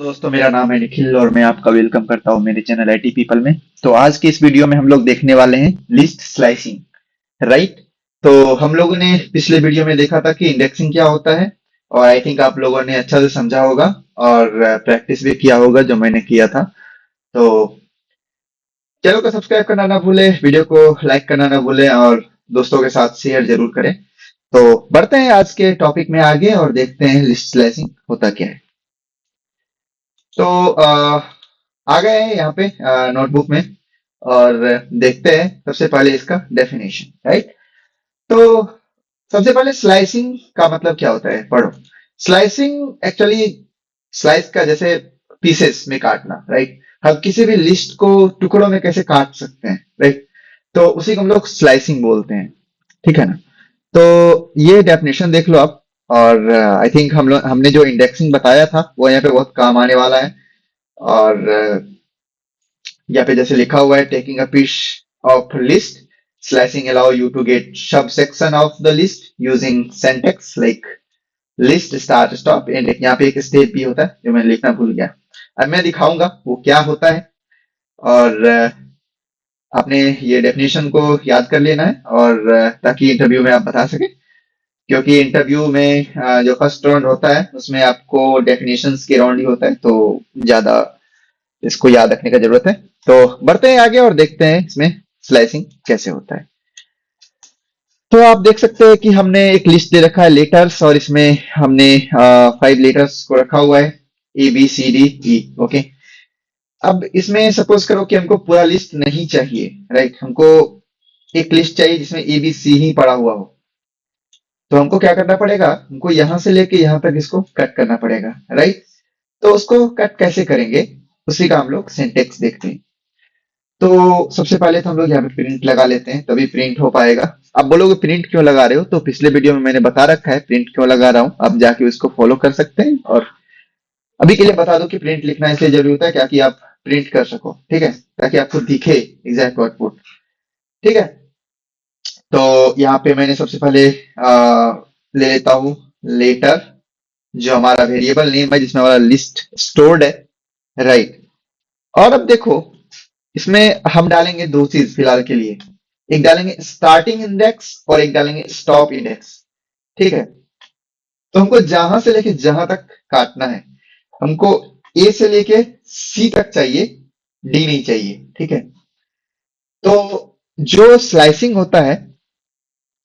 दोस्तों, मेरा नाम है निखिल और मैं आपका वेलकम करता हूं मेरे चैनल आईटी पीपल में। तो आज के इस वीडियो में हम लोग देखने वाले हैं लिस्ट स्लाइसिंग। राइट। तो हम लोगों ने पिछले वीडियो में देखा था कि इंडेक्सिंग क्या होता है और आई थिंक आप लोगों ने अच्छा से समझा होगा और प्रैक्टिस भी किया होगा जो मैंने किया था। तो चैनल को सब्सक्राइब करना ना भूले, वीडियो को लाइक करना ना भूले और दोस्तों के साथ शेयर जरूर करें। तो बढ़ते हैं आज के टॉपिक में आगे और देखते हैं लिस्ट स्लाइसिंग होता क्या है। तो आ गए हैं यहाँ पे नोटबुक में और देखते हैं सबसे पहले इसका डेफिनेशन। राइट। तो सबसे पहले स्लाइसिंग का मतलब क्या होता है पढ़ो। स्लाइसिंग एक्चुअली स्लाइस का जैसे पीसेस में काटना। राइट। हम किसी भी लिस्ट को टुकड़ों में कैसे काट सकते हैं। राइट। तो उसी को हम लोग स्लाइसिंग बोलते हैं। ठीक है ना। तो ये डेफिनेशन देख लो आप। और आई थिंक हमने जो इंडेक्सिंग बताया था वो यहाँ पे बहुत काम आने वाला है। और यहाँ पे जैसे लिखा हुआ है taking a piece of list slicing allow you to get sub section of the list using syntax like list start stop and यहाँ पे एक स्टेप भी होता है जो मैं लिखना भूल गया। अब मैं दिखाऊंगा वो क्या होता है और आपने ये डेफिनेशन को याद कर लेना है और ताकि इंटरव्यू में आप बता सके, क्योंकि इंटरव्यू में जो फर्स्ट राउंड होता है उसमें आपको डेफिनेशंस के राउंड ही होता है, तो ज्यादा इसको याद रखने का जरूरत है। तो बढ़ते हैं आगे और देखते हैं इसमें स्लाइसिंग कैसे होता है। तो आप देख सकते हैं कि हमने एक लिस्ट दे रखा है लेटर्स और इसमें हमने 5 लेटर्स को रखा हुआ है ABCDE। ओके। अब इसमें सपोज करो कि हमको पूरा लिस्ट नहीं चाहिए। राइट। हमको एक लिस्ट चाहिए जिसमें ABC ही पड़ा हुआ हो। तो हमको क्या करना पड़ेगा, हमको यहां से लेके यहां तक इसको कट करना पड़ेगा। राइट। तो उसको कट कैसे करेंगे उसी का हम लोग सिंटेक्स देखते हैं। तो सबसे पहले तो हम लोग यहाँ पे प्रिंट लगा लेते हैं तभी प्रिंट हो पाएगा। आप बोलोगे प्रिंट क्यों लगा रहे हो, तो पिछले वीडियो में मैंने बता रखा है प्रिंट क्यों लगा रहा हूँ, आप जाके उसको फॉलो कर सकते हैं। और अभी के लिए बता दो कि प्रिंट लिखना इसलिए जरूरी होता है क्या कि आप प्रिंट कर सको। ठीक है। ताकि आपको दिखे एग्जैक्ट आउटपुट। ठीक है। तो यहाँ पे मैंने सबसे पहले ले लेता हूँ लेटर जो हमारा वेरिएबल नेम है जिसमें हमारा लिस्ट स्टोर्ड है। राइट। और अब देखो इसमें हम डालेंगे दो चीज फिलहाल के लिए, एक डालेंगे स्टार्टिंग इंडेक्स और एक डालेंगे स्टॉप इंडेक्स। ठीक है। तो हमको जहां से लेके जहां तक काटना है, हमको ए से लेके सी तक चाहिए, डी नहीं चाहिए। ठीक है। तो जो स्लाइसिंग होता है,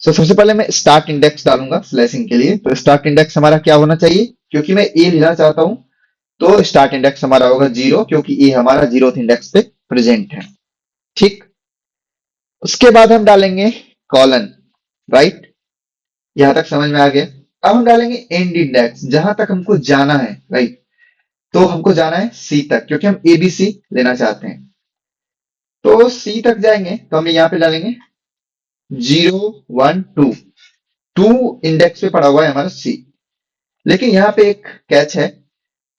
तो सबसे पहले मैं स्टार्ट इंडेक्स डालूंगा स्लाइसिंग के लिए। तो स्टार्ट इंडेक्स हमारा क्या होना चाहिए, क्योंकि मैं ए लेना चाहता हूं तो स्टार्ट इंडेक्स हमारा होगा 0, क्योंकि ए हमारा 0th इंडेक्स पे प्रेजेंट है। ठीक। उसके बाद हम डालेंगे कॉलन। राइट। यहां तक समझ में आ गया। अब हम डालेंगे एंड इंडेक्स जहां तक हमको जाना है। राइट। तो हमको जाना है सी तक क्योंकि हम ABC लेना चाहते हैं। तो सी तक जाएंगे तो हम यहाँ पे डालेंगे 0 1 2। 2 इंडेक्स पे पड़ा हुआ है हमारा सी। लेकिन यहाँ पे एक कैच है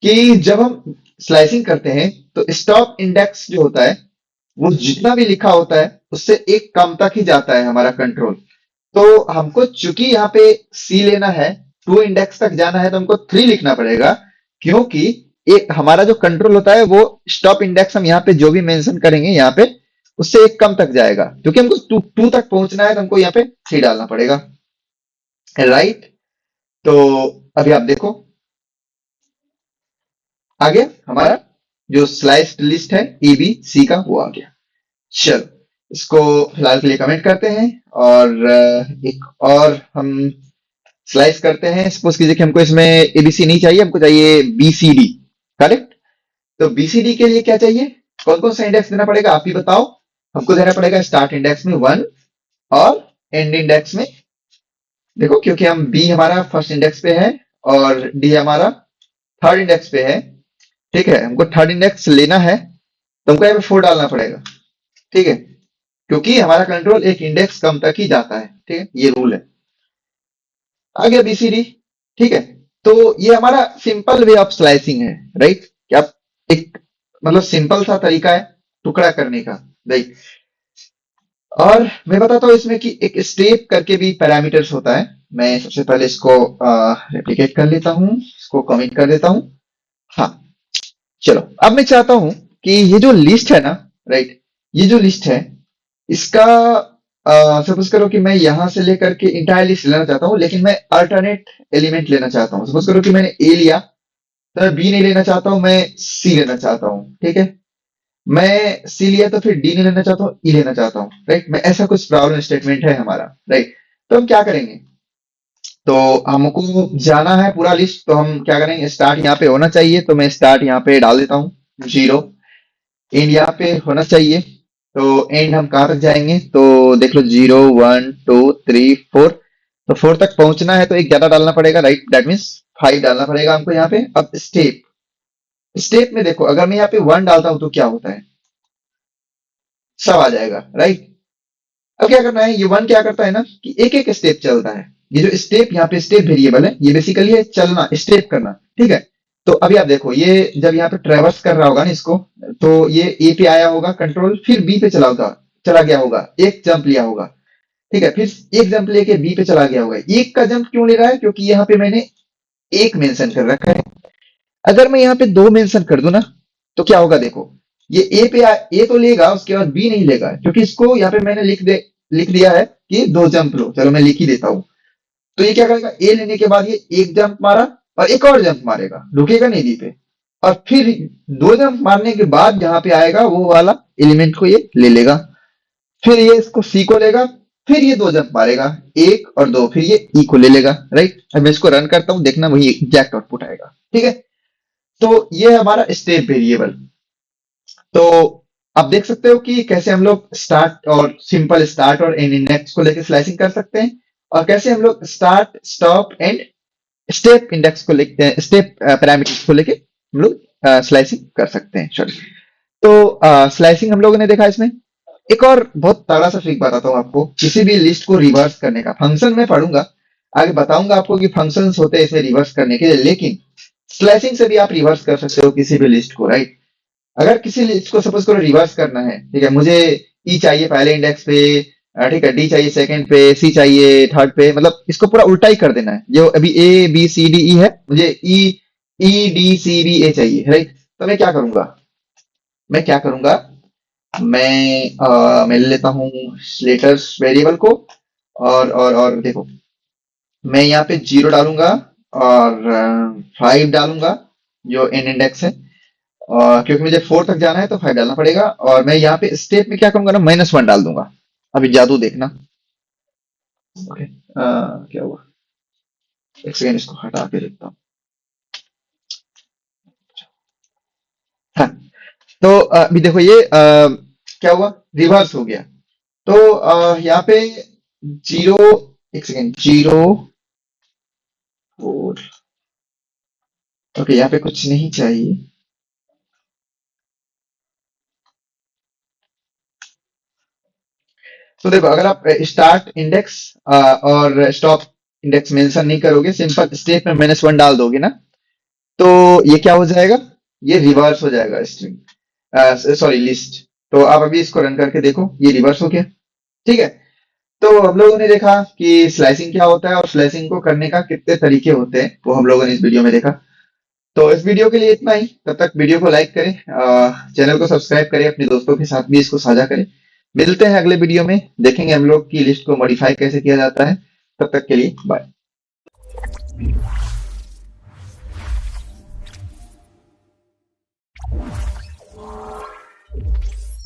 कि जब हम स्लाइसिंग करते हैं तो स्टॉप इंडेक्स जो होता है वो जितना भी लिखा होता है उससे एक कम तक ही जाता है हमारा कंट्रोल। तो हमको चूंकि यहाँ पे सी लेना है, 2 इंडेक्स तक जाना है, तो हमको 3 लिखना पड़ेगा, क्योंकि एक हमारा जो कंट्रोल होता है वो स्टॉप इंडेक्स हम यहाँ पे जो भी मेंशन करेंगे यहाँ पे उससे एक कम तक जाएगा, क्योंकि हमको 2 तक पहुंचना है तो हमको यहाँ पे 3 डालना पड़ेगा। राइट। तो अभी आप देखो आ गया हमारा जो स्लाइस्ड लिस्ट है ABC का वो आ गया। चलो इसको फिलहाल के लिए कमेंट करते हैं और एक और हम स्लाइस करते हैं। सपोज कीजिए कि हमको इसमें ABC नहीं चाहिए, हमको चाहिए BCD। करेक्ट। तो BCD के लिए क्या चाहिए, कौन कौन सा इंडेक्स देना पड़ेगा आप ही बताओ। हमको देना पड़ेगा स्टार्ट इंडेक्स में 1 और एंड इंडेक्स में, देखो क्योंकि हम B हमारा फर्स्ट इंडेक्स पे है और D हमारा थर्ड इंडेक्स पे है। ठीक है। हमको थर्ड इंडेक्स लेना है तो हमको यहाँ पे 4 डालना पड़ेगा। ठीक है। क्योंकि हमारा कंट्रोल एक इंडेक्स कम तक ही जाता है। ठीक है। ये रूल है। आ गया BCD। ठीक है। तो ये हमारा सिंपल वे ऑफ स्लाइसिंग है। राइट। क्या एक मतलब सिंपल सा तरीका है टुकड़ा करने का। राइट। और मैं बताता हूँ इसमें कि एक स्टेप करके भी पैरामीटर्स होता है। मैं सबसे पहले इसको रेप्लिकेट कर लेता हूँ, इसको कमिट कर देता हूँ। हाँ। चलो अब मैं चाहता हूं कि ये जो लिस्ट है ना, राइट, ये जो लिस्ट है इसका सपोज करो कि मैं यहां से लेकर के इंटायर लिस्ट लेना चाहता हूं, लेकिन मैं अल्टरनेट एलिमेंट लेना चाहता हूं। सपोज करो कि मैंने ए लिया, तो मैं बी नहीं लेना चाहता हूं, मैं सी लेना चाहता हूं, ठीक है। मैं सी लिया तो फिर डी नहीं लेना चाहता हूँ, ई लेना चाहता हूँ, राइट। मैं ऐसा कुछ प्रॉब्लम स्टेटमेंट है हमारा, राइट। तो हम क्या करेंगे, तो हमको जाना है पूरा लिस्ट, तो हम क्या करेंगे, स्टार्ट यहाँ पे होना चाहिए, तो मैं स्टार्ट यहाँ पे डाल देता हूँ 0। एंड यहाँ पे होना चाहिए, तो एंड हम कहाँ तक जाएंगे, तो देख लो 0 1 2 3 4। तो 4 तक पहुंचना है तो एक ज्यादा डालना पड़ेगा, राइट, दैट मीन्स 5 डालना पड़ेगा हमको यहाँ पे। अब स्टेप, स्टेप में देखो अगर मैं यहाँ पे 1 डालता हूं तो क्या होता है, सब आ जाएगा, राइट। अब क्या करना है, ये 1 क्या करता है ना कि एक एक स्टेप चलता है। ये जो स्टेप यहाँ पे स्टेप वेरिएबल है, ये बेसिकली है चलना, स्टेप करना, ठीक है। तो अभी आप देखो, ये जब यहाँ पे ट्रेवर्स कर रहा होगा ना इसको, तो ये ए पे आया होगा कंट्रोल, फिर बी पे चला होगा, चला गया होगा, एक जंप लिया होगा, ठीक है, फिर एक जंप लेके बी पे चला गया होगा। एक का जंप क्यों ले रहा है, क्योंकि यहाँ पे मैंने एक मेंशन कर रखा है। अगर मैं यहाँ पे दो मेंशन कर दूं ना, तो क्या होगा देखो, ये ए तो लेगा, उसके बाद बी नहीं लेगा, क्योंकि इसको यहाँ पे मैंने लिख दिया है कि दो जंप लो। चलो मैं लिख ही देता हूँ। तो ये क्या करेगा, ए लेने के बाद ये एक जंप मारा और एक और जंप मारेगा, रुकेगा नहीं बी पे। और फिर दो जंप मारने के बाद जहां पे आएगा वो वाला एलिमेंट को ये ले लेगा, फिर ये इसको सी को लेगा, फिर ये दो जंप मारेगा, एक और दो, फिर ये ई को ले लेगा, राइट। अब मैं इसको रन करता हूं, देखना वही एग्जैक्ट आउटपुट आएगा, ठीक है। तो ये है हमारा स्टेप वेरिएबल। तो आप देख सकते हो कि कैसे हम लोग स्टार्ट और सिंपल स्टार्ट और एंड इंडेक्स को लेकर स्लाइसिंग कर सकते हैं, और कैसे हम लोग start stop and step index को लेके, स्टेप पैरामीटर्स को लेके हम लोग स्लाइसिंग कर सकते हैं। सॉरी। तो स्लाइसिंग हम लोगों ने देखा। इसमें एक और बहुत तगड़ा सा ट्रिक बताता हूँ आपको, किसी भी लिस्ट को रिवर्स करने का। फंक्शन में पढ़ूंगा, आगे बताऊंगा आपको कि फंक्शंस होते हैं इसे रिवर्स करने के लिए, लेकिन स्लाइसिंग से भी आप रिवर्स कर सकते हो किसी भी लिस्ट को, राइट। अगर किसी लिस्ट को सपोज करो रिवर्स करना है, ठीक है, मुझे ई चाहिए पहले इंडेक्स पे, ठीक है, डी चाहिए सेकंड पे, सी चाहिए थर्ड पे, मतलब इसको पूरा उल्टा ही कर देना है। जो अभी A B C D E है, मुझे ई ई डी सी बी ए चाहिए, राइट। तो मैं क्या करूंगा, मैं क्या करूंगा, मैं ले लेता हूँ लेटर्स वेरिएबल को, और देखो, मैं यहाँ पे 0 डालूंगा और 5 डालूंगा जो एन इंडेक्स है, और क्योंकि मुझे 4 तक जाना है तो 5 डालना पड़ेगा। और मैं यहाँ पे स्टेप में क्या करूंगा ना, -1 डाल दूंगा। अभी जादू देखना। ओके, क्या हुआ, एक सेकेंड इसको हटा के देखता हूँ। हाँ, तो अभी देखो ये क्या हुआ, रिवर्स हो गया। तो यहाँ पे 0, एक सेकेंड, 0 4, ओके, यहाँ पे कुछ नहीं चाहिए। तो देखो, अगर आप स्टार्ट इंडेक्स और स्टॉप इंडेक्स मेंशन नहीं करोगे, सिंपल स्टेप में -1 डाल दोगे ना, तो ये क्या हो जाएगा, ये रिवर्स हो जाएगा स्ट्रिंग, सॉरी लिस्ट। तो आप अभी इसको रन करके देखो, ये रिवर्स हो गया, ठीक है। तो हम लोगों ने देखा कि स्लाइसिंग क्या होता है और स्लाइसिंग को करने का कितने तरीके होते हैं, वो हम लोगों ने इस वीडियो में देखा। तो इस वीडियो के लिए इतना ही। तब तक वीडियो को लाइक करें, चैनल को सब्सक्राइब करें, अपने दोस्तों के साथ भी इसको साझा करें। मिलते हैं अगले वीडियो में, देखेंगे हम लोग की लिस्ट को मॉडिफाई कैसे किया जाता है। तब तक के लिए बाय।